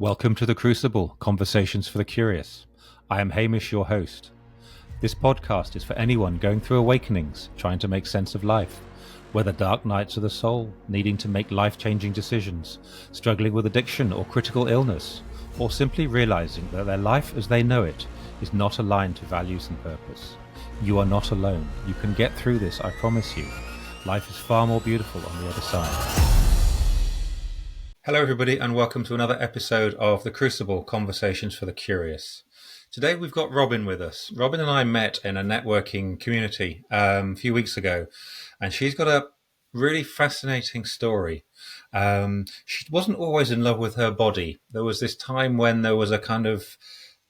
Welcome to The Crucible, Conversations for the Curious. I am Hamish, your host. This podcast is for anyone going through awakenings, trying to make sense of life, whether dark nights of the soul, needing to make life-changing decisions, struggling with addiction or critical illness, or simply realizing that their life as they know it is not aligned to values and purpose. You are not alone. You can get through this, I promise you. Life is far more beautiful on the other side. Hello everybody and welcome to another episode of The Crucible, Conversations for the Curious. Today we've got Robyn with us. Robyn and I met in a networking community a few weeks ago, and she's got a really fascinating story. She wasn't always in love with her body. There was this time when there was a kind of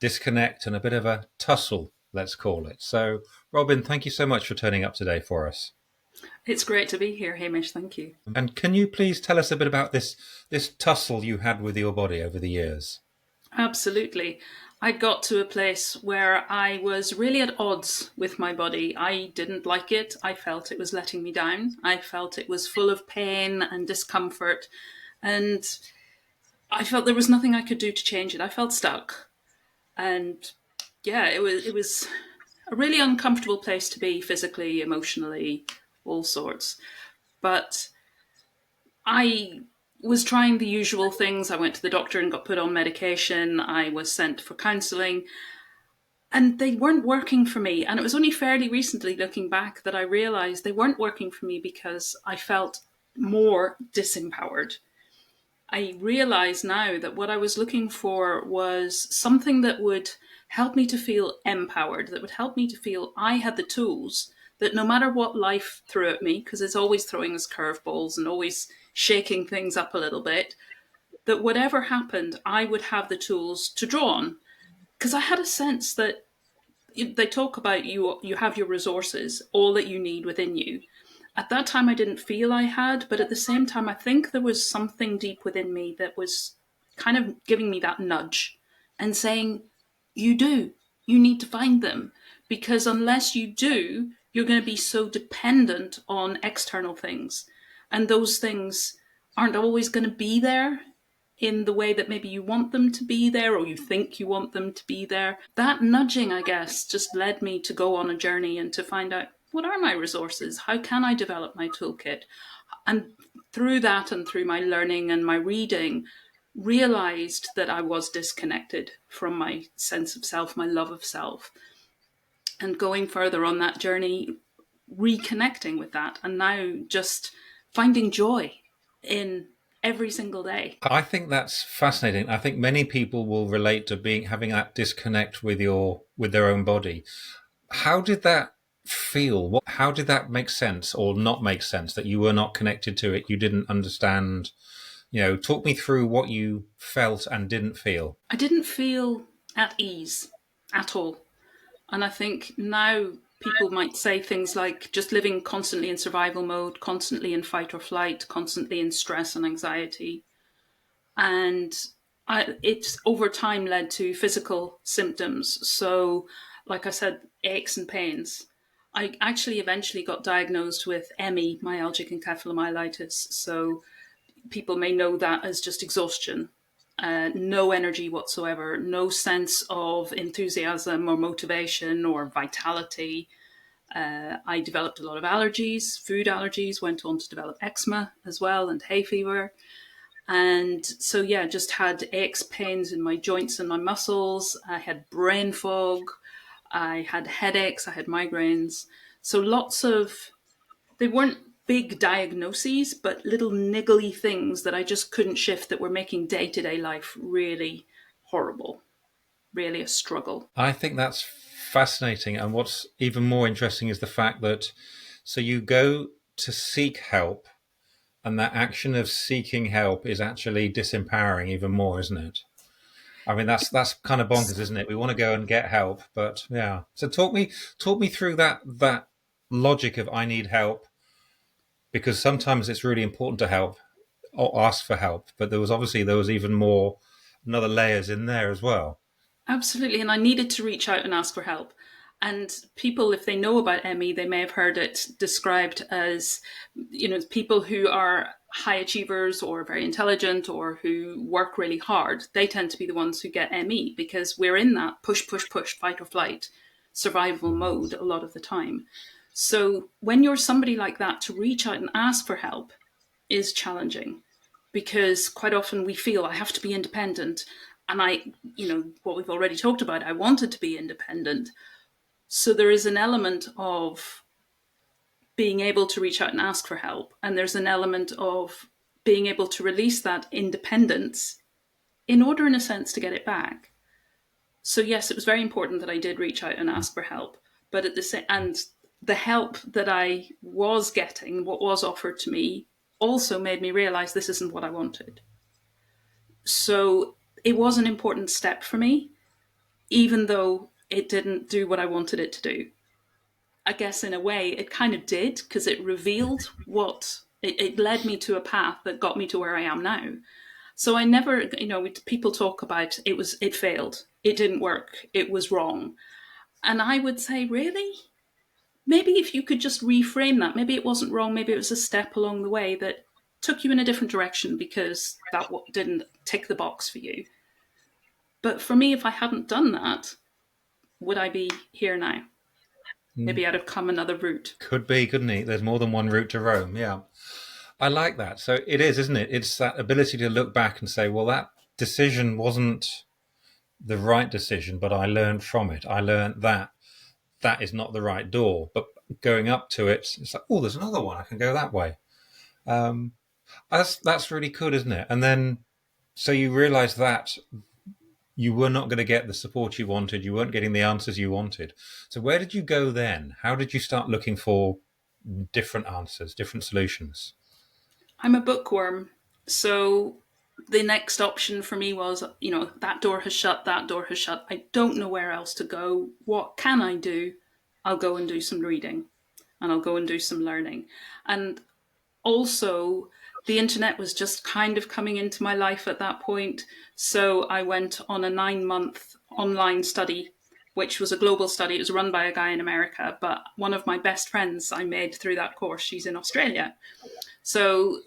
disconnect and a bit of a tussle, let's call it. So Robyn, thank you so much for turning up today for us. It's great to be here, Hamish. Thank you. And can you please tell us a bit about this tussle you had with your body over the years? Absolutely. I got to a place where I was really at odds with my body. I didn't like it. I felt it was letting me down. I felt it was full of pain and discomfort. And I felt there was nothing I could do to change it. I felt stuck. And yeah, it was a really uncomfortable place to be physically, emotionally, all sorts. But I was trying the usual things. I went to the doctor and got put on medication. I was sent for counselling, and they weren't working for me. And it was only fairly recently, looking back, that I realised they weren't working for me because I felt more disempowered. I realise now that what I was looking for was something that would help me to feel empowered, that would help me to feel I had the tools that no matter what life threw at me, because it's always throwing us curveballs and always shaking things up a little bit, that whatever happened, I would have the tools to draw on. Because I had a sense that they talk about you have your resources, all that you need within you. At that time, I didn't feel I had, but at the same time, I think there was something deep within me that was kind of giving me that nudge and saying, you do, you need to find them. Because unless you do, you're going to be so dependent on external things. And those things aren't always going to be there in the way that maybe you want them to be there or you think you want them to be there. That nudging, I guess, just led me to go on a journey and to find out, what are my resources? How can I develop my toolkit? And through that and through my learning and my reading, realized that I was disconnected from my sense of self, my love of self. And going further on that journey, reconnecting with that, and now just finding joy in every single day. I think that's fascinating. I think many people will relate to having that disconnect with their own body. How did that feel? How did that make sense or not make sense, that you were not connected to it? You didn't understand, talk me through what you felt and didn't feel. I didn't feel at ease at all. And I think now people might say things like just living constantly in survival mode, constantly in fight or flight, constantly in stress and anxiety. And it's over time led to physical symptoms. So, like I said, aches and pains. I actually eventually got diagnosed with ME, myalgic encephalomyelitis. So people may know that as just exhaustion. No energy whatsoever, no sense of enthusiasm or motivation or vitality. I developed a lot of allergies, food allergies, went on to develop eczema as well and hay fever. And so, yeah, just had aches, pains in my joints and my muscles. I had brain fog. I had headaches. I had migraines. So they weren't big diagnoses, but little niggly things that I just couldn't shift that were making day-to-day life really horrible, really a struggle. I think that's fascinating. And what's even more interesting is the fact that, so you go to seek help, and that action of seeking help is actually disempowering even more, isn't it? I mean, that's kind of bonkers, isn't it? We want to go and get help, but yeah. So talk me through that logic of I need help, because sometimes it's really important to help or ask for help, but there was even more, another layers in there as well. Absolutely, and I needed to reach out and ask for help. And people, if they know about ME, they may have heard it described as, people who are high achievers or very intelligent or who work really hard, they tend to be the ones who get ME because we're in that push, push, push, fight or flight survival mode a lot of the time. So when you're somebody like that, to reach out and ask for help is challenging because quite often we feel I have to be independent. And what we've already talked about, I wanted to be independent. So there is an element of being able to reach out and ask for help. And there's an element of being able to release that independence in order, in a sense, to get it back. So yes, it was very important that I did reach out and ask for help. But at the same, and the help that I was getting, what was offered to me, also made me realize this isn't what I wanted. So it was an important step for me, even though it didn't do what I wanted it to do. I guess in a way it kind of did because it revealed it led me to a path that got me to where I am now. So I never, people talk about it failed, it didn't work, it was wrong. And I would say, really? Maybe if you could just reframe that, maybe it wasn't wrong, maybe it was a step along the way that took you in a different direction because that didn't tick the box for you. But for me, if I hadn't done that, would I be here now? Maybe I'd have come another route. Could be, couldn't it? There's more than one route to Rome, yeah. I like that. So it is, isn't it? It's that ability to look back and say, well, that decision wasn't the right decision, but I learned from it. I learned that is not the right door. But going up to it, it's like, oh, there's another one. I can go that way. That's really cool, isn't it? And then, so you realize that you were not going to get the support you wanted. You weren't getting the answers you wanted. So where did you go then? How did you start looking for different answers, different solutions? I'm a bookworm. So the next option for me was, that door has shut, that door has shut. I don't know where else to go. What can I do? I'll go and do some reading and I'll go and do some learning. And also, the internet was just kind of coming into my life at that point. So I went on a 9-month online study, which was a global study. It was run by a guy in America, but one of my best friends I made through that course, she's in Australia. So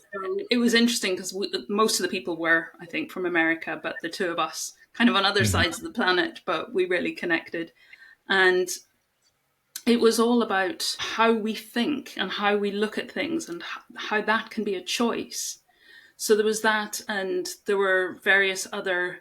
it was interesting because most of the people were, I think, from America, but the two of us kind of on other sides of the planet, but we really connected. And it was all about how we think and how we look at things and how that can be a choice. So there was that, and there were various other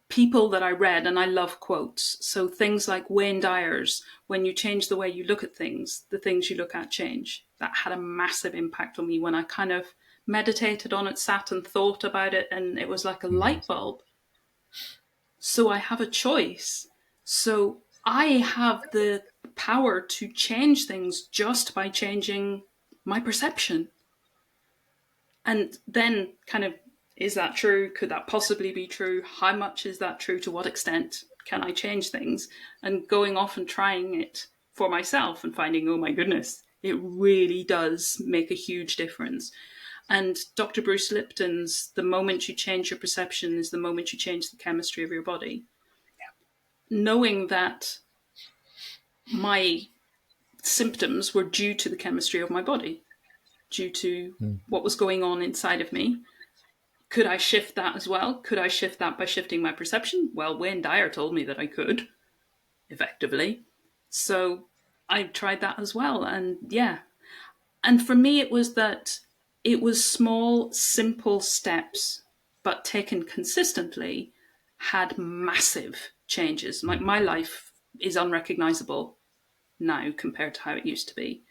people that I read, and I love quotes. So things like Wayne Dyer's, when you change the way you look at things, the things you look at change. That had a massive impact on me when I kind of meditated on it, sat and thought about it, and it was like a light bulb. So I have a choice. So I have the power to change things just by changing my perception. And then kind of, is that true? Could that possibly be true? How much is that true? To what extent can I change things? And going off and trying it for myself and finding, oh my goodness, it really does make a huge difference. And Dr. Bruce Lipton's, the moment you change your perception is the moment you change the chemistry of your body. Yeah. Knowing that my symptoms were due to the chemistry of my body, due to what was going on inside of me. Could I shift that as well? Could I shift that by shifting my perception? Well, Wayne Dyer told me that I could, effectively. So I tried that as well. And yeah. And for me, it was that it was small, simple steps, but taken consistently, had massive changes. Like my life is unrecognisable now compared to how it used to be.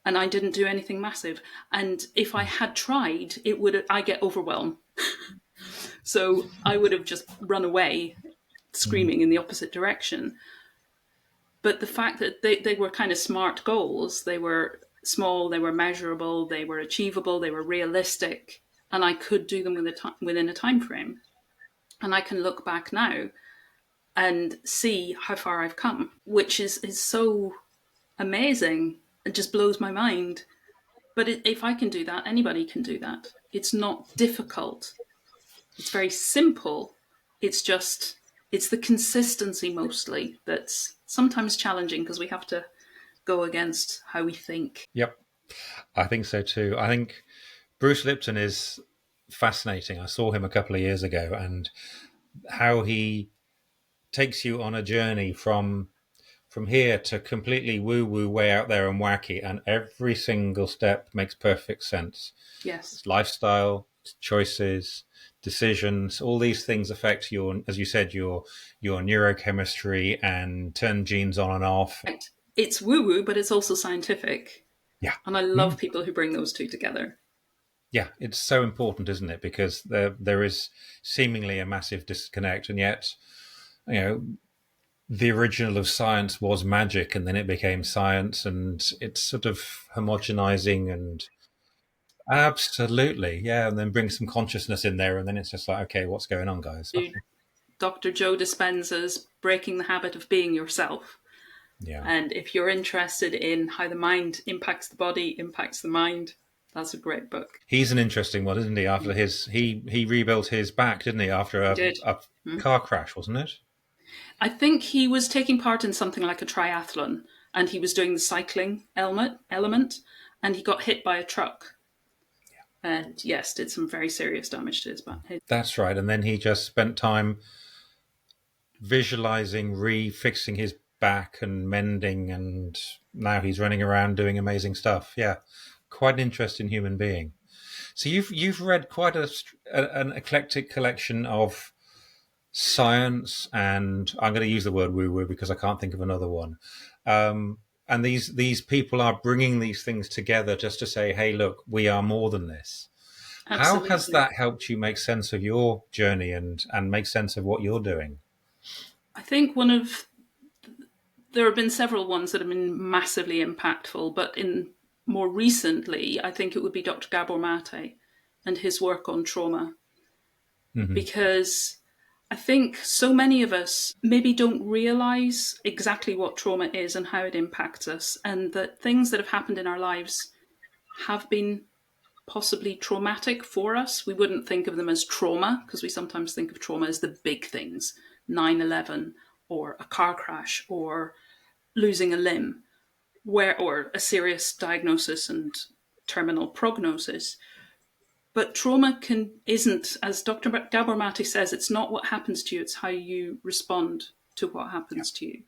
And I didn't do anything massive. And if I had tried, I get overwhelmed. So I would have just run away, screaming in the opposite direction. But the fact that they were kind of smart goals, they were small, they were measurable, they were achievable, they were realistic, and I could do them within a time frame. And I can look back now and see how far I've come, which is so amazing. It just blows my mind. But if I can do that, anybody can do that. It's not difficult. It's very simple. It's the consistency mostly that's sometimes challenging because we have to go against how we think. Yep, I think so too. I think Bruce Lipton is fascinating. I saw him a couple of years ago, and how he takes you on a journey from here to completely woo woo way out there and wacky, and every single step makes perfect sense. Yes. It's lifestyle, it's choices, decisions. All these things affect your, as you said, your neurochemistry and turn genes on and off. Right. It's woo-woo, but it's also scientific. Yeah. And I love people who bring those two together. Yeah, it's so important, isn't it? Because there is seemingly a massive disconnect, and yet, you know, the original of science was magic, and then it became science, and it's sort of homogenizing, and absolutely, yeah, and then bring some consciousness in there, and then it's just like, okay, what's going on, guys? Dr. Joe Dispenza's Breaking the Habit of Being Yourself. Yeah. And if you're interested in how the mind impacts the body, impacts the mind, that's a great book. He's an interesting one, isn't he? After he rebuilt his back, didn't he? After a car crash, wasn't it? I think he was taking part in something like a triathlon, and he was doing the cycling element, and he got hit by a truck. And yes, did some very serious damage to his back. That's right. And then he just spent time visualizing, refixing his back and mending, and now he's running around doing amazing stuff. Yeah, quite an interesting human being. So you've read quite an eclectic collection of science, and I'm going to use the word woo-woo because I can't think of another one. And these people are bringing these things together just to say, hey, look, we are more than this. Absolutely. How has that helped you make sense of your journey and make sense of what you're doing? I think there have been several ones that have been massively impactful, but more recently, I think it would be Dr. Gabor Maté and his work on trauma. Mm-hmm. Because I think so many of us maybe don't realize exactly what trauma is and how it impacts us, and that things that have happened in our lives have been possibly traumatic for us. We wouldn't think of them as trauma, because we sometimes think of trauma as the big things, 9/11 or a car crash or losing a limb, or a serious diagnosis and terminal prognosis. But trauma isn't, as Dr. Gabor Maté says, it's not what happens to you, it's how you respond to what happens to you.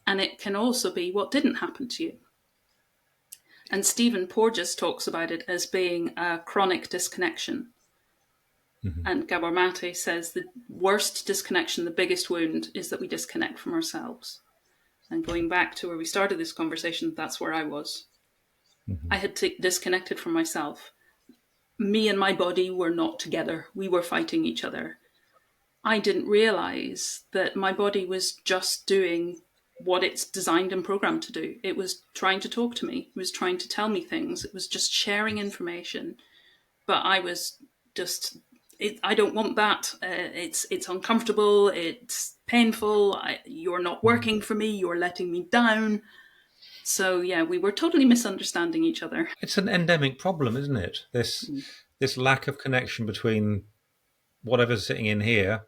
And it can also be what didn't happen to you. And Stephen Porges talks about it as being a chronic disconnection. Mm-hmm. And Gabor Maté says the worst disconnection, the biggest wound, is that we disconnect from ourselves. And going back to where we started this conversation, that's where I was. Mm-hmm. I had disconnected from myself. Me and my body were not together. We were fighting each other. I didn't realize that my body was just doing what it's designed and programmed to do. It was trying to talk to me. It was trying to tell me things. It was just sharing information. But I was just, I don't want that. It's uncomfortable. It's painful. You're not working for me. You're letting me down. So, yeah, we were totally misunderstanding each other. It's an endemic problem, isn't it? This lack of connection between whatever's sitting in here,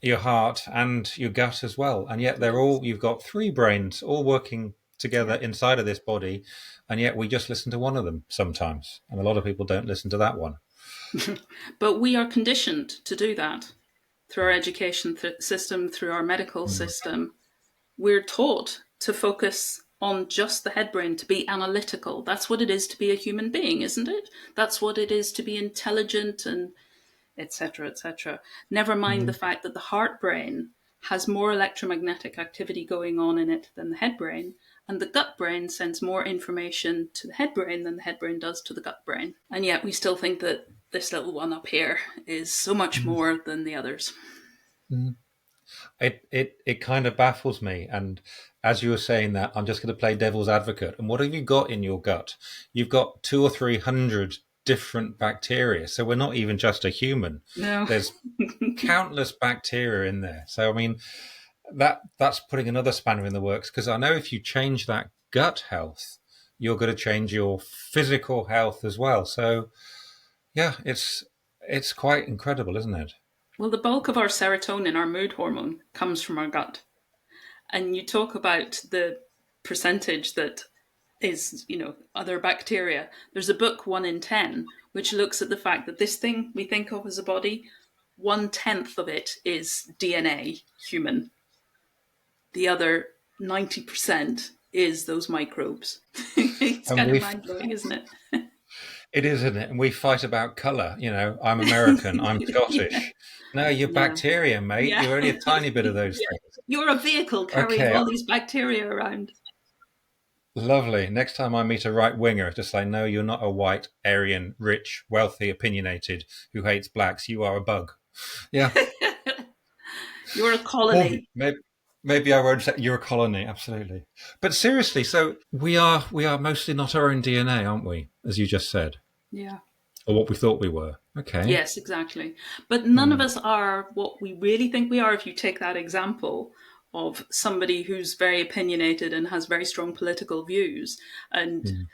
your heart, and your gut as well. And yet you've got three brains all working together inside of this body, and yet we just listen to one of them sometimes. And a lot of people don't listen to that one. But we are conditioned to do that through our education system, through our medical system. We're taught to focus on just the head brain, to be analytical. That's what it is to be a human being, isn't it? That's what it is to be intelligent and etc., etc. Never mind the fact that the heart brain has more electromagnetic activity going on in it than the head brain, and the gut brain sends more information to the head brain than the head brain does to the gut brain. And yet we still think that this little one up here is so much more than the others. It kind of baffles me. And as you were saying that, I'm just going to play devil's advocate. And what have you got in your gut? You've got 200 or 300 different bacteria. So we're not even just a human. No. There's countless bacteria in there. So, I mean, that's putting another spanner in the works, because I know if you change that gut health, you're going to change your physical health as well. So, yeah, it's quite incredible, isn't it? Well, the bulk of our serotonin, our mood hormone, comes from our gut. And you talk about the percentage that is, other bacteria. There's a book, 1 in 10, which looks at the fact that this thing we think of as a body, 1/10 of it is DNA, human. The other 90% is those microbes. It's And kind of mind blowing, isn't it? it is, isn't it? And we fight about colour. I'm American, I'm Yeah. Scottish. No, you're Yeah. bacteria, mate. Yeah. You're only a tiny bit of those Yeah. things. You're a vehicle carrying Okay, all these bacteria around. lovely. Next time I meet a right winger, just say, no, you're not a white, Aryan, rich, wealthy, opinionated who hates blacks. You are a bug. Yeah. You're a Or colony. maybe I won't say you're a colony. Absolutely. But seriously, so we are mostly not our own DNA, aren't we? As you just said, Yeah. or what we thought we were. Okay. Yes, exactly. But none of us are what we really think we are. If you take that example of somebody who's very opinionated and has very strong political views, and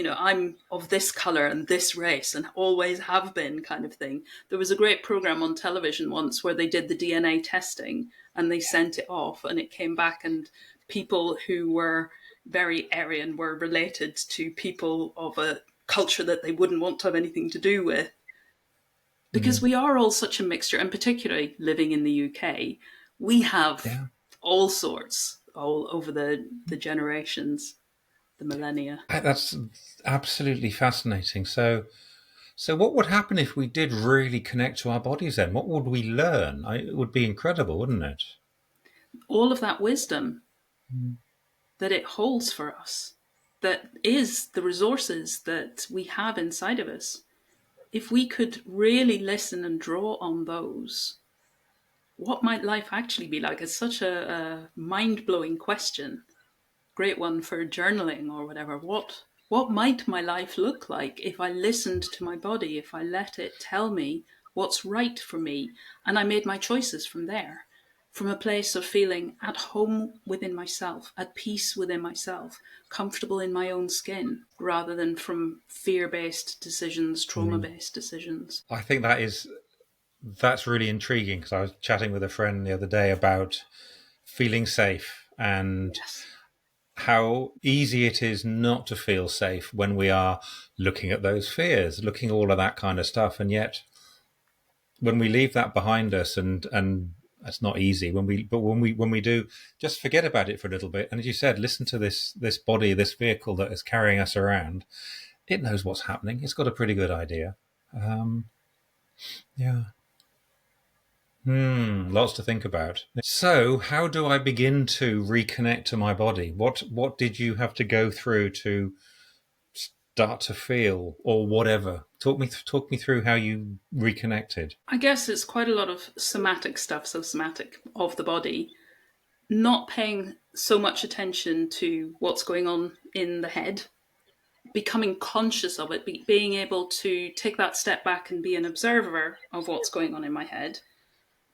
I'm of this color and this race and always have been, kind of thing. There was a great program on television once where they did the DNA testing and they sent it off and it came back, and people who were very Aryan were related to people of a culture that they wouldn't want to have anything to do with, because we are all such a mixture, and particularly living in the UK, we have Yeah. all sorts all over the generations, the millennia. That's absolutely fascinating. So what would happen if we did really connect to our bodies then? What would we learn? It would be incredible, wouldn't it? All of that wisdom that it holds for us, that is the resources that we have inside of us. If we could really listen and draw on those, what might life actually be like? It's such a mind-blowing question. Great one for journaling or whatever. What might my life look like if I listened to my body, if I let it tell me what's right for me, and I made my choices from there, from a place of feeling at home within myself, at peace within myself, comfortable in my own skin, rather than from fear-based decisions, trauma-based decisions. I think that's really intriguing, because I was chatting with a friend the other day about feeling safe and Yes. how easy it is not to feel safe when we are looking at those fears, looking at all of that kind of stuff. And yet when we leave that behind us, and it's not easy when we do, just forget about it for a little bit. And as you said, listen to this body, this vehicle that is carrying us around. It knows what's happening. It's got a pretty good idea. Yeah. Lots to think about. So, how do I begin to reconnect to my body? What did you have to go through to start to feel, or whatever? Talk me through how you reconnected. I guess it's quite a lot of somatic stuff, so somatic of the body, not paying so much attention to what's going on in the head, becoming conscious of it, being able to take that step back and be an observer of what's going on in my head,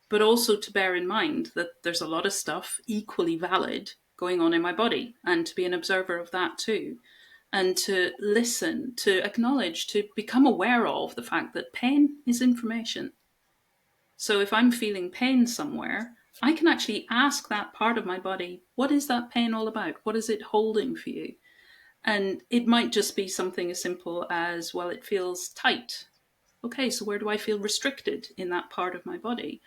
but also to bear in mind that there's a lot of stuff equally valid going on in my body, and to be an observer of that too. And to listen, to acknowledge, to become aware of the fact that pain is information. So if I'm feeling pain somewhere, I can actually ask that part of my body, what is that pain all about? What is it holding for you? And it might just be something as simple as, well, it feels tight. Okay, so where do I feel restricted in that part of my body?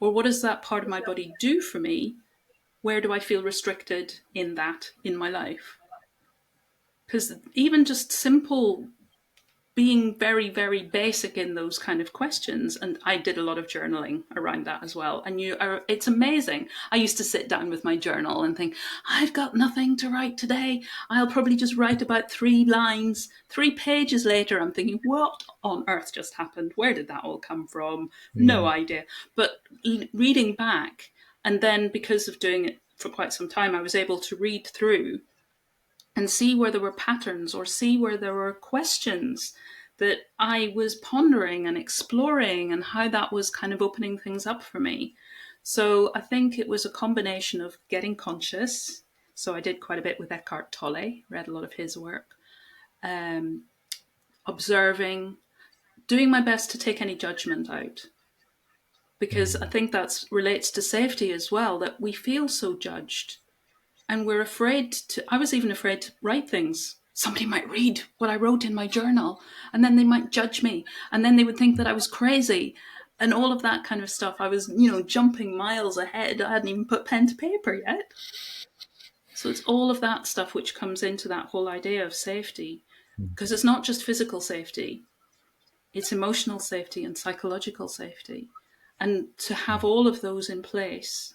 Or what does that part of my body do for me? Where do I feel restricted in that in my life? Because even just simple being very, very basic in those kind of questions. And I did a lot of journaling around that as well. And it's amazing. I used to sit down with my journal and think, I've got nothing to write today. I'll probably just write about 3 lines. 3 pages later, I'm thinking, what on earth just happened? Where did that all come from? No idea. But reading back, and then because of doing it for quite some time, I was able to read through and see where there were patterns, or see where there were questions that I was pondering and exploring, and how that was kind of opening things up for me. So I think it was a combination of getting conscious. So I did quite a bit with Eckhart Tolle, read a lot of his work, observing, doing my best to take any judgment out. Because I think that relates to safety as well, that we feel so judged. And we're afraid to, I was even afraid to write things. somebody might read what I wrote in my journal, and then they might judge me, and then they would think that I was crazy, and all of that kind of stuff. I was, jumping miles ahead. I hadn't even put pen to paper yet. So it's all of that stuff which comes into that whole idea of safety, because it's not just physical safety, it's emotional safety and psychological safety. And to have all of those in place,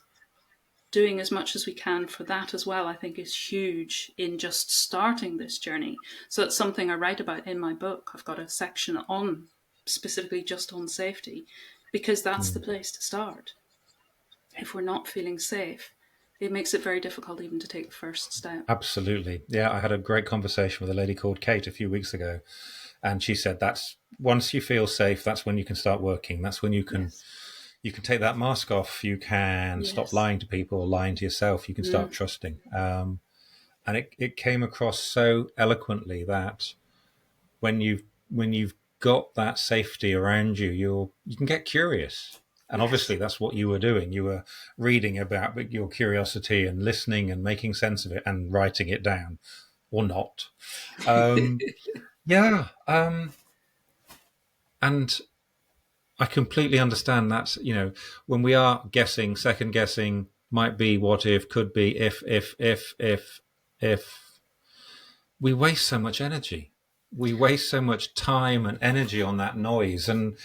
doing as much as we can for that as well, I think is huge in just starting this journey. So it's something I write about in my book. I've got a section on specifically just on safety, because that's the place to start. If we're not feeling safe, it makes it very difficult even to take the first step. Absolutely. Yeah, I had a great conversation with a lady called Kate a few weeks ago, and she said that's once you feel safe, that's when you can start working. That's when you can take that mask off. You can stop lying to people, lying to yourself. You can start trusting. And it came across so eloquently that when you've got that safety around you, you can get curious. And obviously that's what you were doing. You were reading about your curiosity and listening and making sense of it and writing it down, or not. Yeah. And I completely understand that, when we are guessing, second guessing, might be, what if, could be, if, we waste so much energy. We waste so much time and energy on that noise, and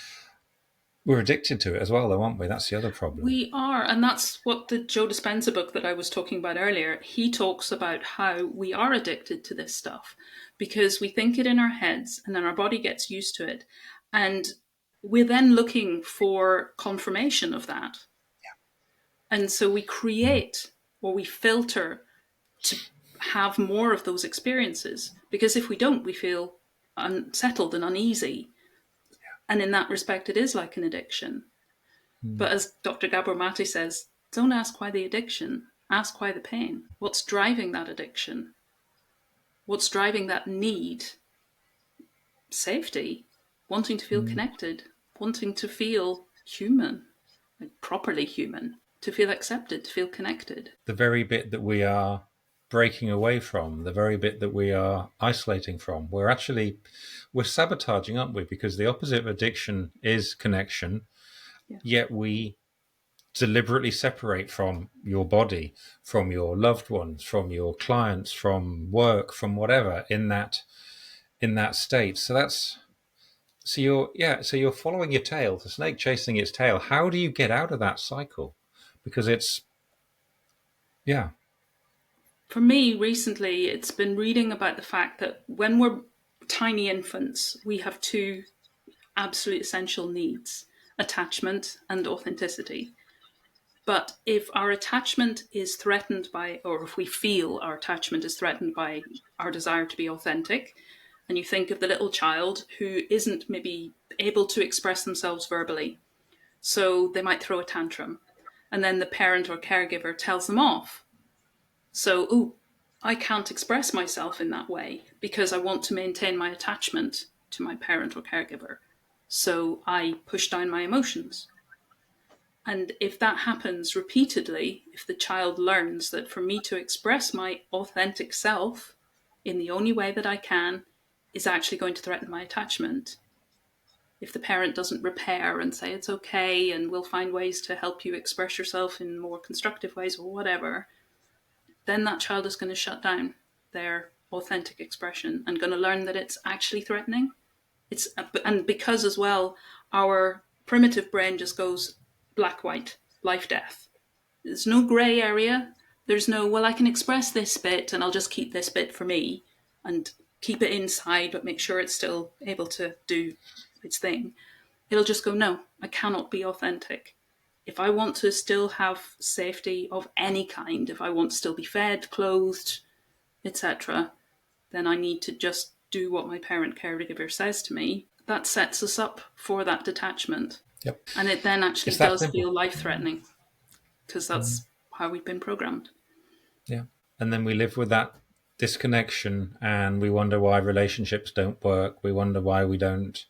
we're addicted to it as well, though, aren't we? That's the other problem. We are, and that's what the Joe Dispenza book that I was talking about earlier, he talks about how we are addicted to this stuff because we think it in our heads and then our body gets used to it. And we're then looking for confirmation of that. Yeah. And so we create or we filter to have more of those experiences, because if we don't, we feel unsettled and uneasy. Yeah. And in that respect, it is like an addiction. But as Dr. Gabor Maté says, don't ask why the addiction, ask why the pain. What's driving that addiction? What's driving that need? Safety, wanting to feel connected, wanting to feel human, like properly human, to feel accepted, to feel connected. The very bit that we are breaking away from, the very bit that we are isolating from, we're sabotaging, aren't we? Because the opposite of addiction is connection. Yet we deliberately separate from your body, from your loved ones, from your clients, from work, from whatever in that state. So you're following your tail, the snake chasing its tail. How do you get out of that cycle? Because For me, recently, it's been reading about the fact that when we're tiny infants, we have two absolute essential needs: attachment and authenticity. But if our attachment is threatened by, or if we feel our attachment is threatened by our desire to be authentic, and you think of the little child who isn't maybe able to express themselves verbally, so they might throw a tantrum, and then the parent or caregiver tells them off. So, I can't express myself in that way because I want to maintain my attachment to my parent or caregiver. So I push down my emotions. And if that happens repeatedly, if the child learns that for me to express my authentic self in the only way that I can is actually going to threaten my attachment, if the parent doesn't repair and say it's okay and we'll find ways to help you express yourself in more constructive ways or whatever, then that child is going to shut down their authentic expression and going to learn that it's actually threatening. And because as well, our primitive brain just goes black, white, life, death. There's no gray area. There's no, well, I can express this bit and I'll just keep this bit for me and keep it inside, but make sure it's still able to do its thing. It'll just go, no, I cannot be authentic. If I want to still have safety of any kind, if I want to still be fed, clothed, etc., then I need to just do what my parent caregiver says to me. That sets us up for that detachment. Yep. And it then actually does feel life-threatening because that's how we've been programmed. Yeah. And then we live with that disconnection and we wonder why relationships don't work. We wonder why we don't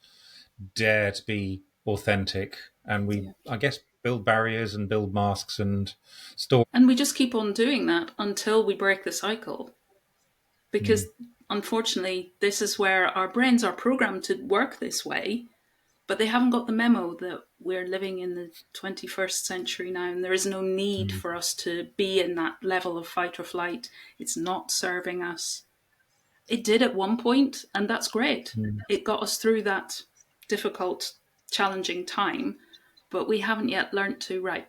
dare to be authentic. And we, I guess, build barriers and build masks and store. And we just keep on doing that until we break the cycle. Because unfortunately, this is where our brains are programmed to work this way, but they haven't got the memo that we're living in the 21st century now, and there is no need for us to be in that level of fight or flight. It's not serving us. It did at one point, and that's great. It got us through that difficult, challenging time, but we haven't yet learnt to, right,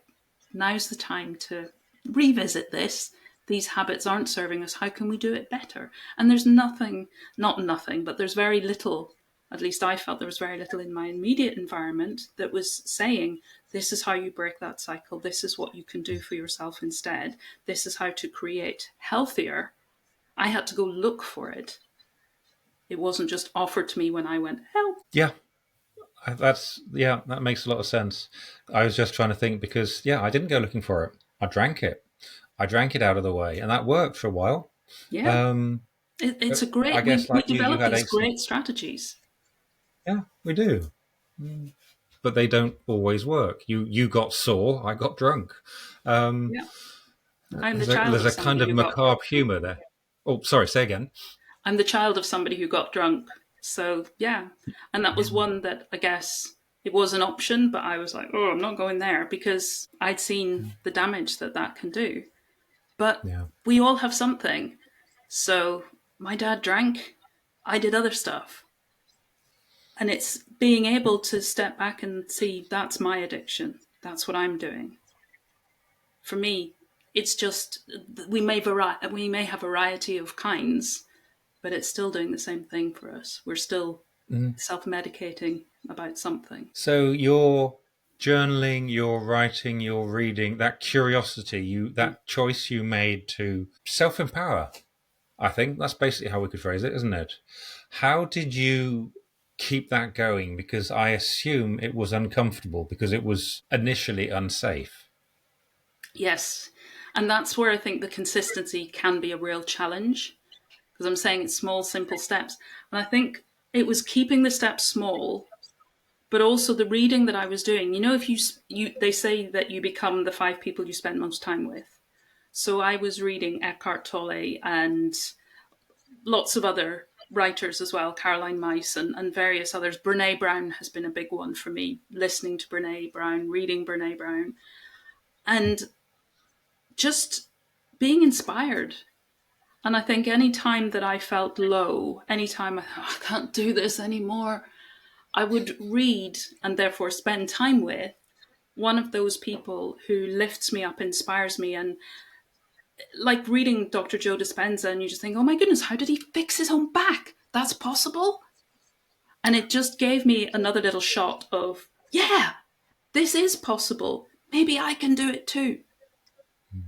now's the time to revisit this. These habits aren't serving us. How can we do it better? And there's nothing, not nothing, but there's very little, at least I felt there was very little in my immediate environment that was saying, this is how you break that cycle. This is what you can do for yourself instead. This is how to create healthier. I had to go look for it. It wasn't just offered to me when I went, help. Yeah, that makes a lot of sense. I was just trying to think because, I didn't go looking for it. I drank it. I drank it out of the way, and that worked for a while. Yeah. It's a great, I guess we like you develop had these aches. great strategies. Yeah, we do. But they don't always work. You got sore, I got drunk. Yeah. I'm the child There's of a kind somebody of who got macabre humour there. Oh, sorry, say again. I'm the child of somebody who got drunk. So, yeah. And that was one that I guess it was an option, but I was like, oh, I'm not going there because I'd seen the damage that that can do. But we all have something. So my dad drank. I did other stuff. And it's being able to step back and see that's my addiction. That's what I'm doing. For me, it's just we may have variety of kinds, but it's still doing the same thing for us. We're still self-medicating about something. So your journaling, your writing, your reading, that curiosity, that choice you made to self-empower, I think that's basically how we could phrase it, isn't it? How did you keep that going? Because I assume it was uncomfortable because it was initially unsafe. Yes. And that's where I think the consistency can be a real challenge, because I'm saying it's small, simple steps. And I think it was keeping the steps small, but also the reading that I was doing. You know, if they say that you become the 5 people you spend most time with. So I was reading Eckhart Tolle and lots of other writers as well, Caroline Myss and various others. Brene Brown has been a big one for me, listening to Brene Brown, reading Brene Brown, and just being inspired. And I think any time that I felt low, any time I can't do this anymore, I would read and therefore spend time with one of those people who lifts me up, inspires me. And like reading Dr. Joe Dispenza, and you just think, oh my goodness, how did he fix his own back? That's possible. And it just gave me another little shot of, yeah, this is possible. Maybe I can do it too.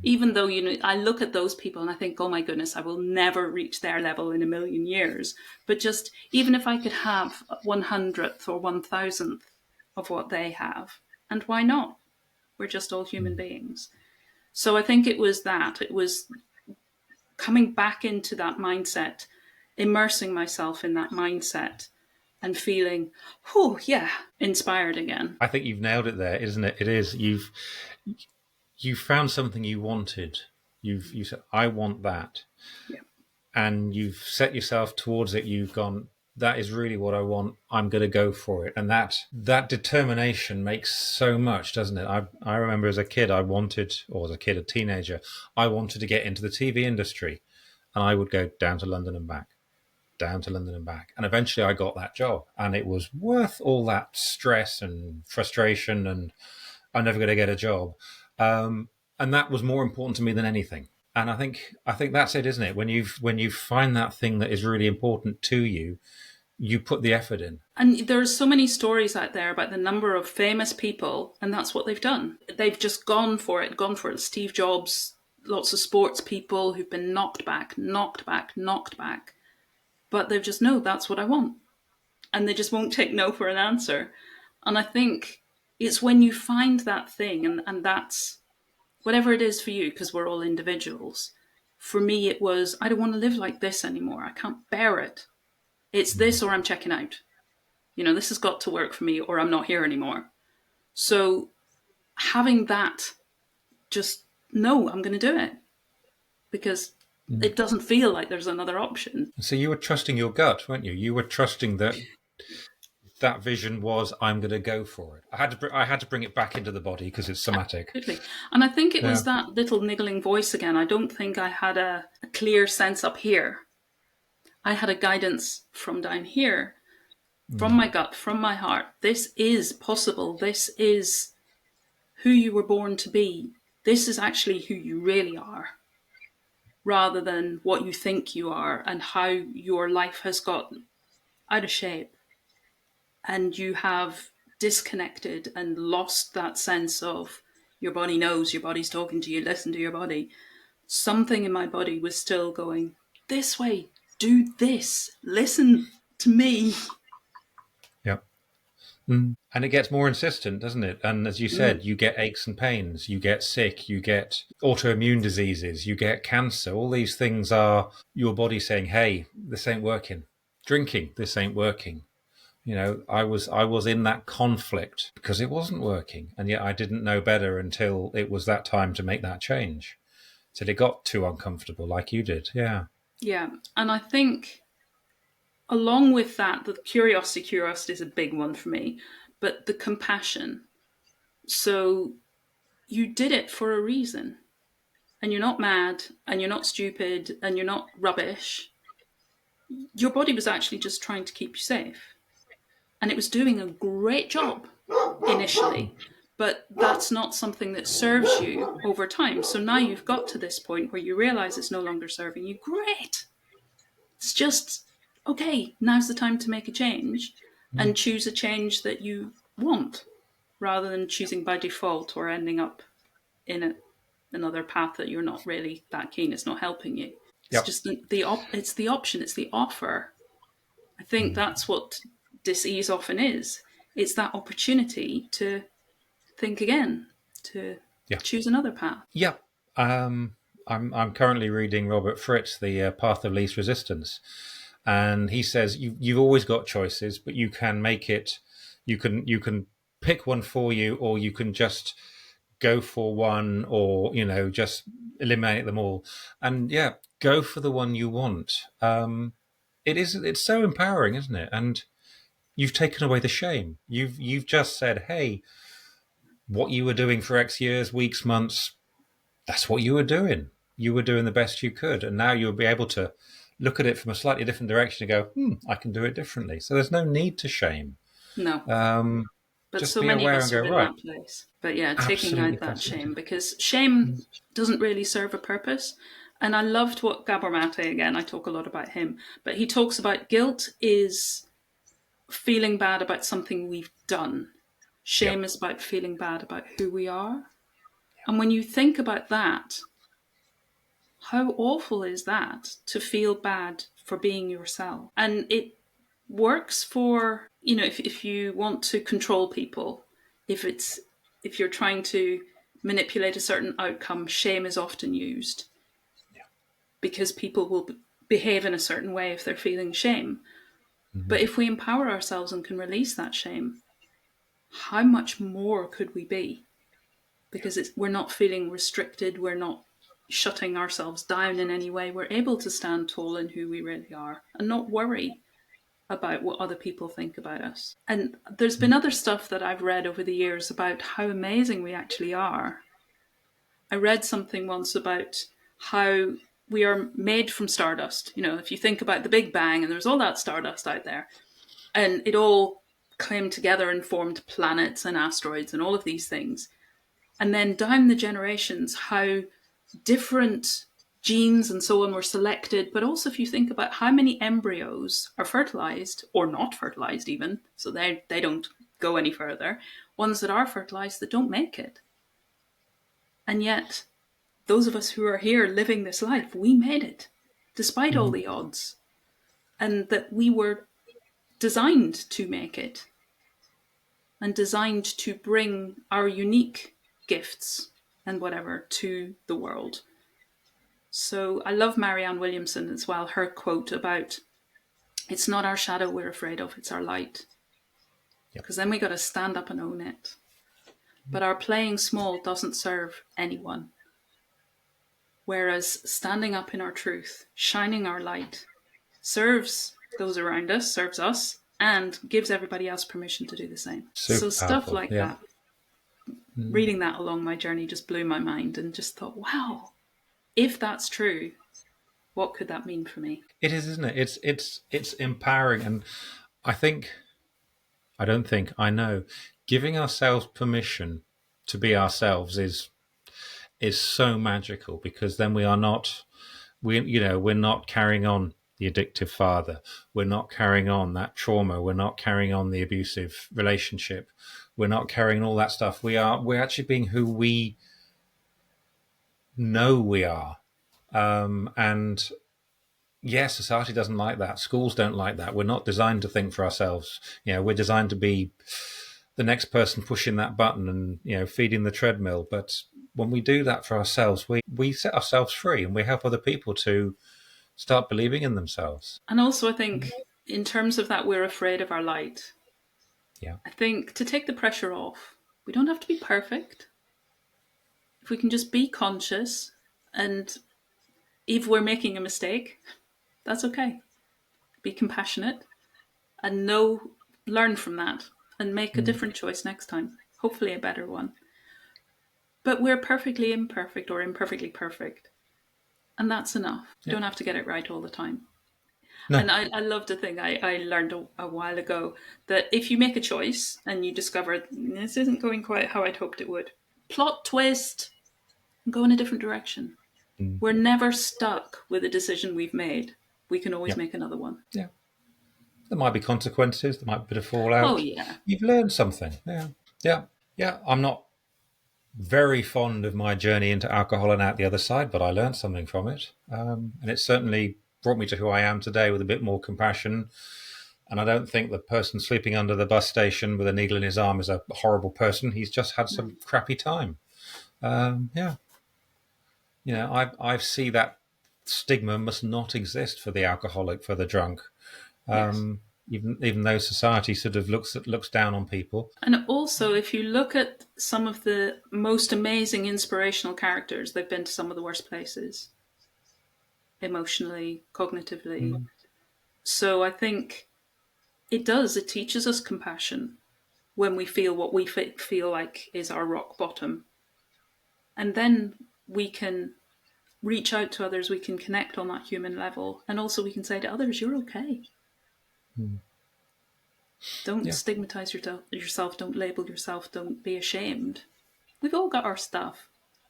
Even though, I look at those people and I think, oh my goodness, I will never reach their level in a million years. But just even if I could have 100th or 1000th of what they have, and why not? We're just all human beings. So I think it was that. It was coming back into that mindset, immersing myself in that mindset and feeling, oh yeah, inspired again. I think you've nailed it there, isn't it? It is. You've found something you wanted. You said, I want that. Yeah. And you've set yourself towards it. You've gone, that is really what I want. I'm going to go for it. And that determination makes so much, doesn't it? I remember as a kid, a teenager, I wanted to get into the TV industry, and I would go down to London and back. And eventually I got that job, and it was worth all that stress and frustration, and I'm never going to get a job. And that was more important to me than anything. And I think that's it, isn't it? When you find that thing that is really important to you, you put the effort in. And there's so many stories out there about the number of famous people, and that's what they've done. They've just gone for it. Steve Jobs, lots of sports people who've been knocked back. But they've just, no, that's what I want. And they just won't take no for an answer. And I think it's when you find that thing, and that's whatever it is for you, because we're all individuals. For me, it was, I don't want to live like this anymore. I can't bear it. It's this or I'm checking out. This has got to work for me or I'm not here anymore. So having that, just, no, I'm going to do it. Because it doesn't feel like there's another option. So you were trusting your gut, weren't you? You were trusting that that vision was, I'm going to go for it. I had to bring it back into the body because it's somatic. Absolutely. And I think it Yeah. was that little niggling voice again. I don't think I had a clear sense up here. I had a guidance from down here, from my gut, from my heart. This is possible. This is who you were born to be. This is actually who you really are, rather than what you think you are and how your life has got out of shape. And you have disconnected and lost that sense of your body knows, your body's talking to you, listen to your body. Something in my body was still going, this way, do this, listen to me. Yeah. And it gets more insistent, doesn't it? And as you said, you get aches and pains, you get sick, you get autoimmune diseases, you get cancer. All these things are your body saying, hey, this ain't working. Drinking, this ain't working. You know, I was in that conflict because it wasn't working. And yet I didn't know better until it was that time to make that change. Till it got too uncomfortable like you did. Yeah. Yeah. And I think along with that, the curiosity is a big one for me, but the compassion. So you did it for a reason, and you're not mad, and you're not stupid, and you're not rubbish. Your body was actually just trying to keep you safe. And it was doing a great job initially, but that's not something that serves you over time. So now you've got to this point where you realize it's no longer serving you. Great. It's just, okay, now's the time to make a change and choose a change that you want rather than choosing by default or ending up in another path that you're not really that keen. It's not helping you. It's Yep. just it's the option, it's the offer. I think that's what dis-ease often is. It's that opportunity to think again, to choose another path. Yeah. I'm currently reading Robert Fritz, The Path of Least Resistance, and he says you've always got choices, but you can make it. You can pick one for you, or you can just go for one, or just eliminate them all, and go for the one you want. It's so empowering, isn't it? And you've taken away the shame. You've just said, hey, what you were doing for X years, weeks, months, that's what you were doing. You were doing the best you could. And now you'll be able to look at it from a slightly different direction and go, I can do it differently. So there's no need to shame. No. But Just so be many of aware us and are go, in right. that place. But yeah, taking Absolutely out that shame, fascinating. because shame doesn't really serve a purpose. And I loved what Gabor Maté, again, I talk a lot about him, but he talks about guilt is feeling bad about something we've done. Shame Yep. is about feeling bad about who we are. And when you think about that, how awful is that to feel bad for being yourself? And it works for, if you want to control people, if you're trying to manipulate a certain outcome, shame is often used because people will behave in a certain way if they're feeling shame. But if we empower ourselves and can release that shame, how much more could we be? Because we're not feeling restricted, we're not shutting ourselves down in any way. We're able to stand tall in who we really are and not worry about what other people think about us. And there's been other stuff that I've read over the years about how amazing we actually are. I read something once about how we are made from stardust. If you think about the Big Bang and there's all that stardust out there, and it all came together and formed planets and asteroids and all of these things. And then down the generations, how different genes and so on were selected. But also, if you think about how many embryos are fertilized or not fertilized, even, so they don't go any further, ones that are fertilized that don't make it. And yet, those of us who are here living this life, we made it, despite all the odds. And that we were designed to make it and designed to bring our unique gifts and whatever to the world. So I love Marianne Williamson as well, her quote about it's not our shadow we're afraid of, it's our light. Because then we got to stand up and own it. But our playing small doesn't serve anyone. Whereas standing up in our truth, shining our light, serves those around us, serves us, and gives everybody else permission to do the same. Super So stuff powerful. like Yeah. that, reading that along my journey just blew my mind, and just thought, wow, if that's true, what could that mean for me? It is, isn't it? It's empowering, and I know, giving ourselves permission to be ourselves is so magical, because then we're not carrying on the addictive father. We're not carrying on that trauma. We're not carrying on the abusive relationship. We're not carrying all that stuff. We're actually being who we know we are. And yeah, society doesn't like that. Schools don't like that. We're not designed to think for ourselves. We're designed to be the next person pushing that button and, feeding the treadmill. But when we do that for ourselves, we set ourselves free, and we help other people to start believing in themselves. And also, I think in terms of that, we're afraid of our light. Yeah. I think to take the pressure off, we don't have to be perfect. If we can just be conscious, and if we're making a mistake, that's okay. Be compassionate and learn from that and make a different choice next time, hopefully a better one. But we're perfectly imperfect or imperfectly perfect, and that's enough. You don't have to get it right all the time. No. And I loved a thing I learned a while ago, that if you make a choice and you discover this isn't going quite how I'd hoped it would, plot twist and go in a different direction. We're never stuck with a decision we've made. We can always make another one. Yeah. There might be consequences. There might be a bit of fallout. Oh, yeah. You've learned something. Yeah. Yeah. Yeah. I'm not very fond of my journey into alcohol and out the other side, but I learned something from it. And it certainly brought me to who I am today, with a bit more compassion. And I don't think the person sleeping under the bus station with a needle in his arm is a horrible person. He's just had some crappy time. Yeah. I see that stigma must not exist for the alcoholic, for the drunk. Yes. Even though society sort of looks down on people. And also, if you look at some of the most amazing inspirational characters, they've been to some of the worst places, emotionally, cognitively. So I think it teaches us compassion when we feel what we feel like is our rock bottom. And then we can reach out to others, we can connect on that human level, and also we can say to others, you're okay. Don't stigmatize yourself, don't label yourself, don't be ashamed. We've all got our stuff.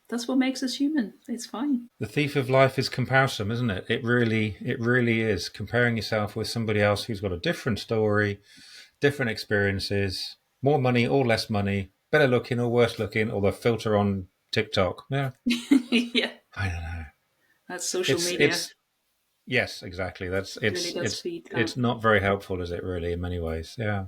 That's what makes us human. It's fine. The thief of life is comparison, isn't it? It really is. Comparing yourself with somebody else who's got a different story, different experiences, more money or less money, better looking or worse looking, or the filter on TikTok. Yeah. Yeah. I don't know. That's social media. Yes, exactly. It's not very helpful, is it, really, in many ways? Yeah.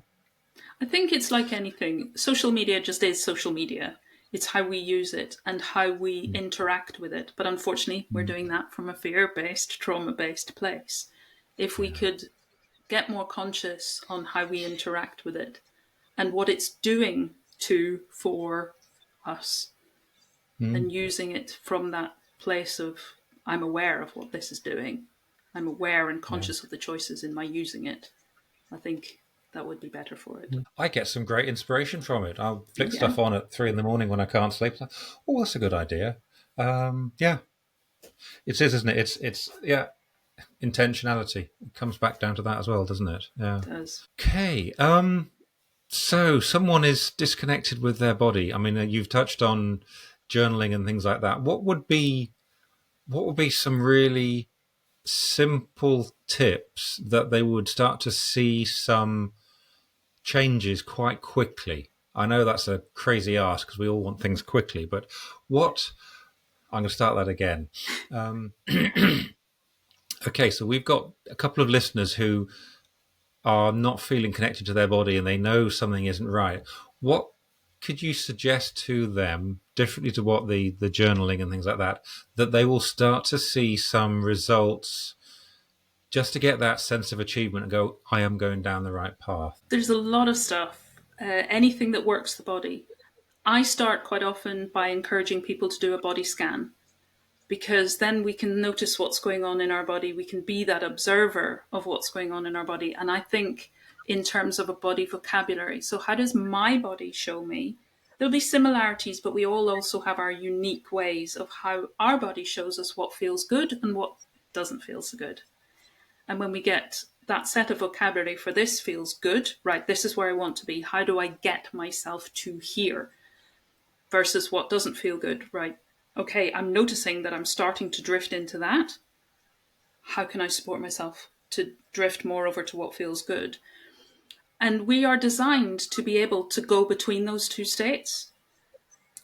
I think it's like anything. Social media just is social media. It's how we use it and how we interact with it. But unfortunately, we're doing that from a fear-based, trauma-based place. If we could get more conscious on how we interact with it and what it's doing for us, and using it from that place of, I'm aware of what this is doing. I'm aware and conscious of the choices in my using it. I think that would be better for it. I get some great inspiration from it. I'll flick stuff on at 3 a.m. when I can't sleep. Oh, that's a good idea. Yeah, it is, isn't it? It's intentionality. It comes back down to that as well, doesn't it? Yeah. It does. Okay. So someone is disconnected with their body. I mean, you've touched on journaling and things like that. What would be some really simple tips that they would start to see some changes quite quickly? I know that's a crazy ask because we all want things quickly, but I'm going to start that again. Okay, so we've got a couple of listeners who are not feeling connected to their body and they know something isn't right. What could you suggest to them, differently to what the journaling and things like that they will start to see some results, just to get that sense of achievement and go, I am going down the right path? There's a lot of stuff. Anything that works the body. I start quite often by encouraging people to do a body scan. because then we can notice what's going on in our body. We can be that observer of what's going on in our body. And I think in terms of a body vocabulary, so how does my body show me? There'll be similarities, but we all also have our unique ways of how our body shows us what feels good and what doesn't feel so good. And when we get that set of vocabulary for this feels good, right, this is where I want to be. How do I get myself to here? Versus what doesn't feel good, right? Okay, I'm noticing that I'm starting to drift into that. How can I support myself to drift more over to what feels good? And we are designed to be able to go between those two states.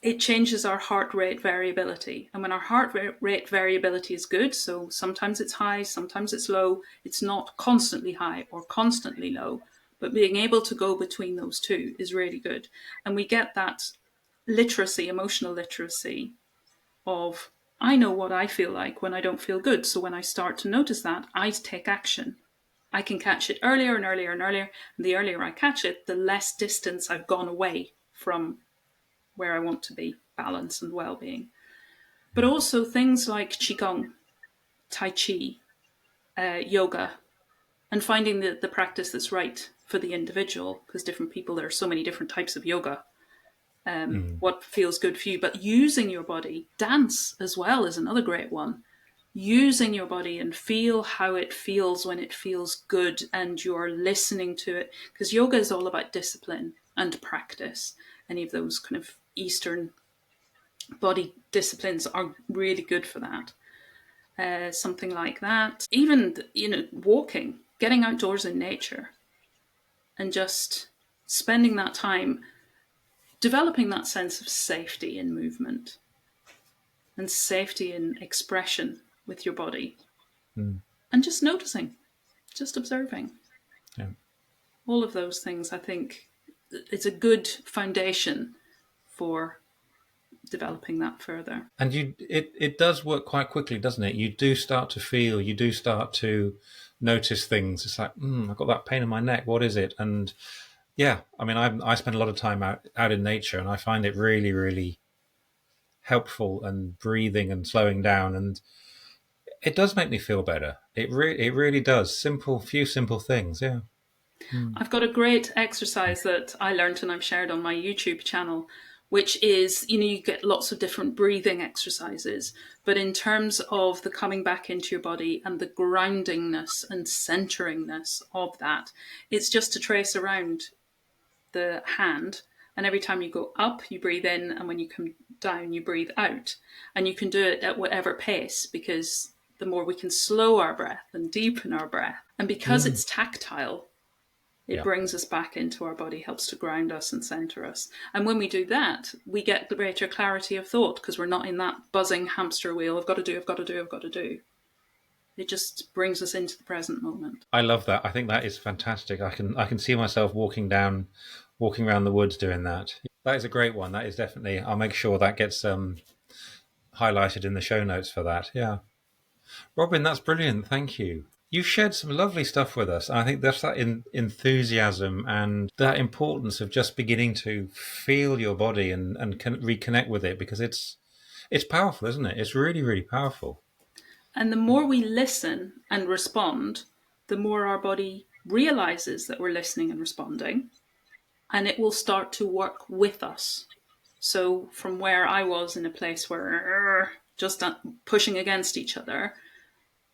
It changes our heart rate variability. And when our heart rate variability is good, so sometimes it's high, sometimes it's low, it's not constantly high or constantly low, but being able to go between those two is really good. And we get that literacy, emotional literacy of, I know what I feel like when I don't feel good. So when I start to notice that, I take action. I can catch it earlier and earlier and earlier. And the earlier I catch it, the less distance I've gone away from where I want to be, balance and well-being. But also things like Qigong, Tai Chi, yoga, and finding the practice that's right for the individual, because different people, there are so many different types of yoga. What feels good for you, but using your body. Dance as well is another great one. Using your body and feel how it feels when it feels good and you're listening to it, because yoga is all about discipline and practice. Any of those kind of Eastern body disciplines are really good for that. Something like that. Even, walking, getting outdoors in nature and just spending that time developing that sense of safety in movement and safety in expression with your body. And just noticing, just observing. Yeah. All of those things, I think, it's a good foundation for developing that further. And it does work quite quickly, doesn't it? You do start to feel, you do start to notice things. It's like, I've got that pain in my neck. What is it? And yeah, I mean, I spend a lot of time out in nature, and I find it really, really helpful, and breathing and slowing down, and it does make me feel better. It really does. Few simple things. Yeah. I've got a great exercise that I learned and I've shared on my YouTube channel, which is, you get lots of different breathing exercises, but in terms of the coming back into your body and the groundingness and centeringness of that, it's just to trace around the hand. And every time you go up, you breathe in. And when you come down, you breathe out. And you can do it at whatever pace, because the more we can slow our breath and deepen our breath. And because it's tactile, it brings us back into our body, helps to ground us and center us. And when we do that, we get greater clarity of thought, because we're not in that buzzing hamster wheel. I've got to do, I've got to do, I've got to do. It just brings us into the present moment. I love that. I think that is fantastic. I can see myself walking around the woods doing that. That is a great one. That is definitely. I'll make sure that gets highlighted in the show notes for that. Yeah, Robyn, that's brilliant. Thank you. You've shared some lovely stuff with us. I think that's that enthusiasm and that importance of just beginning to feel your body and reconnect with it, because it's powerful, isn't it? It's really, really powerful. And the more we listen and respond, the more our body realizes that we're listening and responding, and it will start to work with us. So from where I was in a place where just pushing against each other,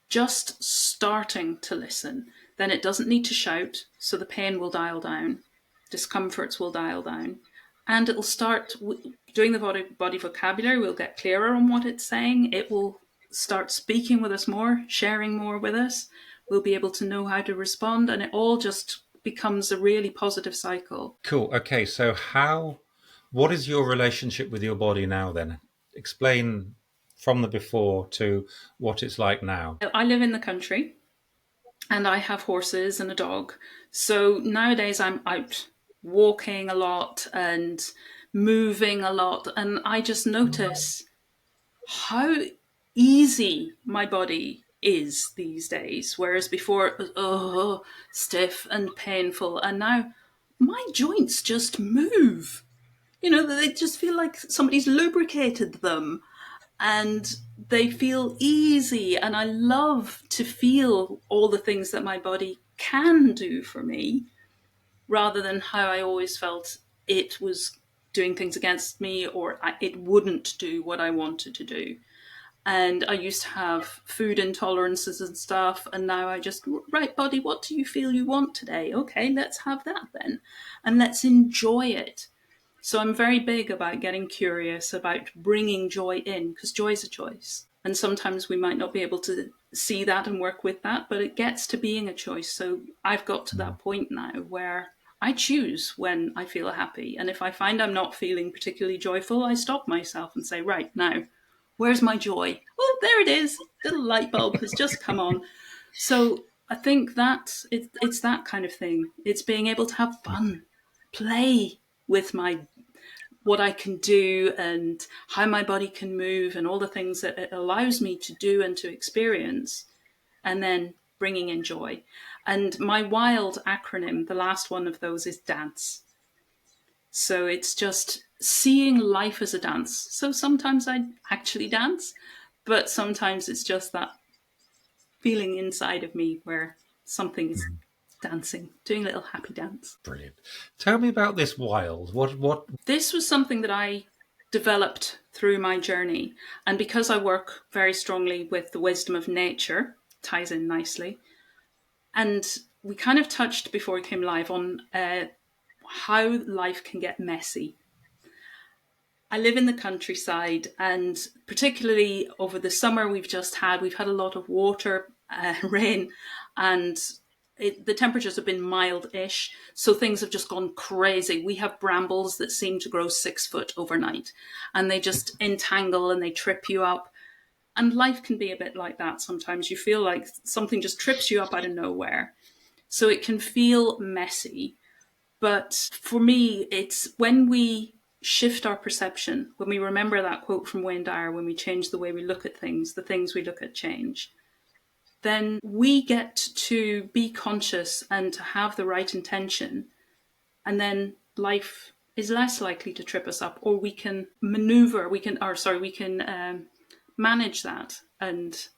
just starting to listen, then it doesn't need to shout, so the pain will dial down, discomforts will dial down, and it'll start doing the body vocabulary. We'll get clearer on what it's saying. It will start speaking with us more, sharing more with us. We'll be able to know how to respond, and it all just becomes a really positive cycle. Cool. Okay, so what is your relationship with your body now then? Explain from the before to what it's like now. I live in the country and I have horses and a dog. So nowadays I'm out walking a lot and moving a lot, and I just notice how easy my body is these days, whereas before it was stiff and painful, and now my joints just move. They just feel like somebody's lubricated them, and they feel easy. And I love to feel all the things that my body can do for me, rather than how I always felt it was doing things against me, or it wouldn't do what I wanted to do. And I used to have food intolerances and stuff, and now I just, right, body, what do you feel you want today? Okay, let's have that then, and let's enjoy it. So I'm very big about getting curious, about bringing joy in, because joy is a choice. And sometimes we might not be able to see that and work with that, but it gets to being a choice. So I've got to that point now where I choose when I feel happy. And if I find I'm not feeling particularly joyful, I stop myself and say, right, now, where's my joy? Oh, there it is. Little light bulb has just come on. So I think that it's that kind of thing. It's being able to have fun, play with what I can do and how my body can move and all the things that it allows me to do and to experience, and then bringing in joy. And my WILD acronym, the last one of those, is dance. So it's just seeing life as a dance. So sometimes I actually dance, but sometimes it's just that feeling inside of me where something is dancing, doing a little happy dance. Brilliant. Tell me about this WILD. What? This was something that I developed through my journey. And because I work very strongly with the wisdom of nature, ties in nicely. And we kind of touched before we came live on how life can get messy. I live in the countryside, and particularly over the summer we've had a lot of water, rain, and the temperatures have been mild-ish, so things have just gone crazy. We have brambles that seem to grow 6 foot overnight, and they just entangle and they trip you up. And life can be a bit like that sometimes. You feel like something just trips you up out of nowhere. So it can feel messy. But for me, it's when we shift our perception, when we remember that quote from Wayne Dyer, when we change the way we look at things, the things we look at change, then we get to be conscious and to have the right intention. And then life is less likely to trip us up, or we can manage that and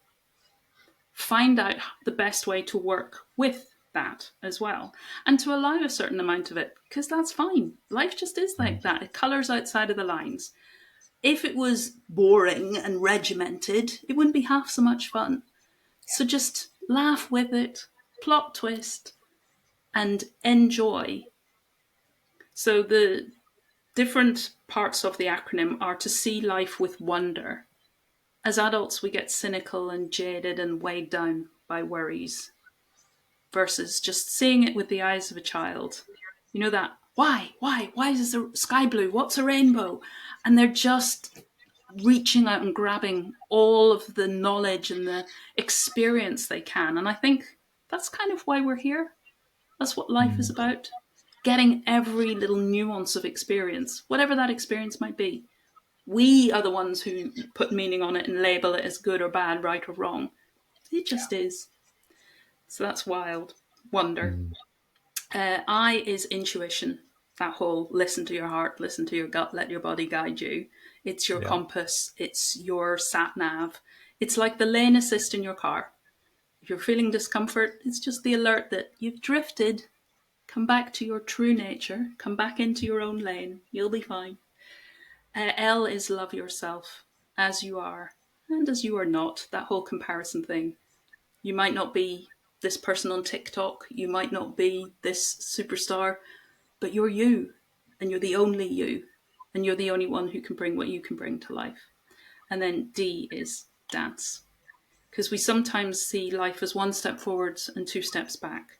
find out the best way to work with that as well, and to allow a certain amount of it, because that's fine. Life just is like that. It colours outside of the lines. If it was boring and regimented, it wouldn't be half so much fun. So just laugh with it, plot twist, and enjoy. So the different parts of the acronym are to see life with wonder. As adults, we get cynical and jaded and weighed down by worries, versus just seeing it with the eyes of a child. You know that, why is the sky blue? What's a rainbow? And they're just reaching out and grabbing all of the knowledge and the experience they can. And I think that's kind of why we're here. That's what life is about. Getting every little nuance of experience, whatever that experience might be. We are the ones who put meaning on it and label it as good or bad, right or wrong. It just is. So that's wild. Wonder. I is intuition. That whole listen to your heart, listen to your gut, let your body guide you. It's your compass. It's your sat nav. It's like the lane assist in your car. If you're feeling discomfort, it's just the alert that you've drifted. Come back to your true nature. Come back into your own lane. You'll be fine. L is love yourself as you are and as you are not. That whole comparison thing. You might not be this person on TikTok. You might not be this superstar, but you're you, and you're the only you, and you're the only one who can bring what you can bring to life. And then D is dance, because we sometimes see life as 1 step forwards and 2 steps back,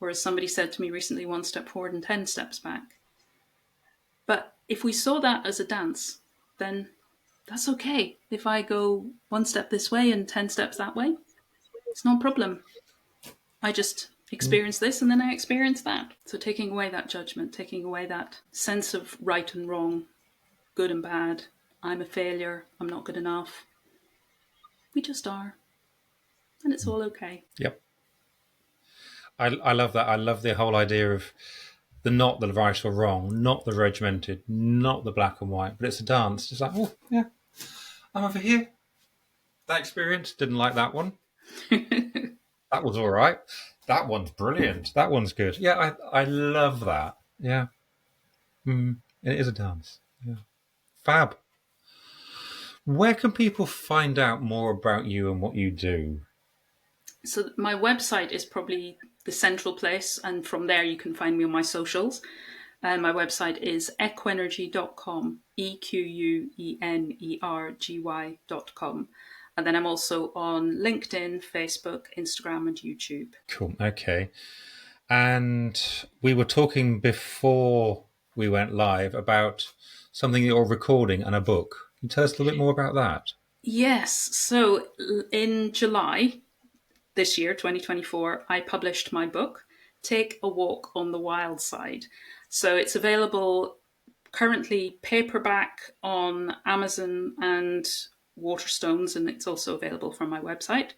or as somebody said to me recently, 1 step forward and 10 steps back. But if we saw that as a dance, then that's okay. If I go 1 step this way and 10 steps that way, it's no problem. I just experience this and then I experience that. So taking away that judgment, taking away that sense of right and wrong, good and bad, I'm a failure, I'm not good enough. We just are. And it's all okay. Yep. I love that. I love the whole idea of not the right or wrong, not the regimented, not the black and white, but it's a dance. It's like, oh, yeah, I'm over here. That experience, didn't like that one. That was all right. That one's brilliant. That one's good. Yeah, I love that. Yeah. It is a dance. Yeah. Fab. Where can people find out more about you and what you do? So my website is probably the central place, and from there you can find me on my socials. My website is equenergy.com, EQUENERGY.com. And then I'm also on LinkedIn, Facebook, Instagram, and YouTube. Cool. Okay. And we were talking before we went live about something you're recording and a book. Can you tell us a little bit more about that? Yes. So in July this year, 2024, I published my book, Take a Walk on the Wild Side. So it's available currently paperback on Amazon and Waterstones, and it's also available from my website.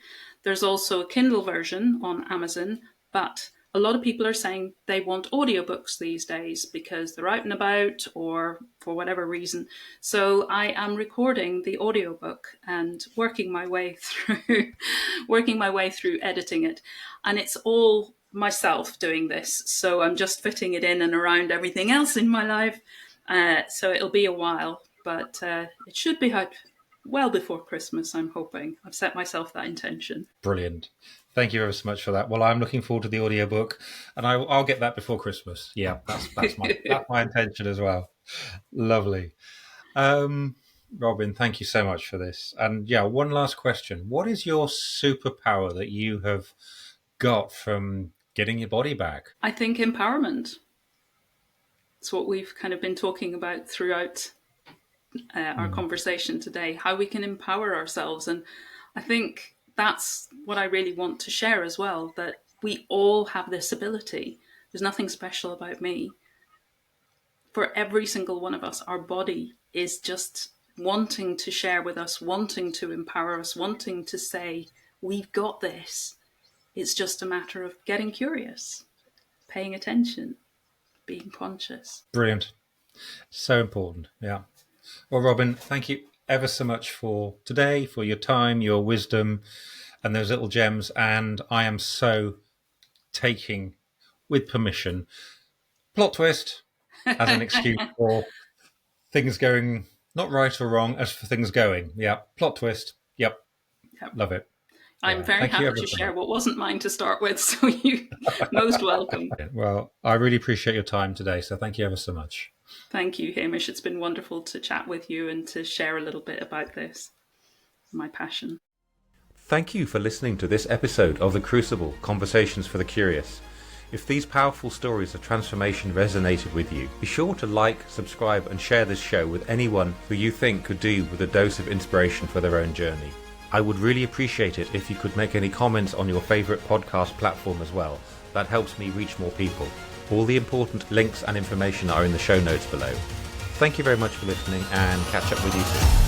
There's also a Kindle version on Amazon, but a lot of people are saying they want audiobooks these days because they're out and about or for whatever reason. So I am recording the audiobook and working my way through editing it. And it's all myself doing this. So I'm just fitting it in and around everything else in my life. So it'll be a while, but it should be out well before Christmas, I'm hoping. I've set myself that intention. Brilliant. Thank you ever so much for that. Well, I'm looking forward to the audiobook, and I'll get that before Christmas. Yeah, that's my intention as well. Lovely. Robyn, thank you so much for this. And yeah, one last question. What is your superpower that you have got from getting your body back? I think empowerment. It's what we've kind of been talking about throughout our conversation today, how we can empower ourselves. And I think that's what I really want to share as well, that we all have this ability. There's nothing special about me. For every single one of us, our body is just wanting to share with us, wanting to empower us, wanting to say, we've got this. It's just a matter of getting curious, paying attention, being conscious. Brilliant. So important. Yeah. Well, Robyn, thank you ever so much for today, for your time, your wisdom, and those little gems. And I am so taking, with permission, plot twist as an excuse for things going not right or wrong, as for things going. Yeah. Plot twist. Yep. Love it. I'm very happy to share what wasn't mine to start with, so you're most welcome. Well, I really appreciate your time today, so thank you ever so much. Thank you, Hamish. It's been wonderful to chat with you and to share a little bit about this, my passion. Thank you for listening to this episode of The Crucible, Conversations for the Curious. If these powerful stories of transformation resonated with you, be sure to like, subscribe and share this show with anyone who you think could do with a dose of inspiration for their own journey. I would really appreciate it if you could make any comments on your favourite podcast platform as well. That helps me reach more people. All the important links and information are in the show notes below. Thank you very much for listening, and catch up with you soon.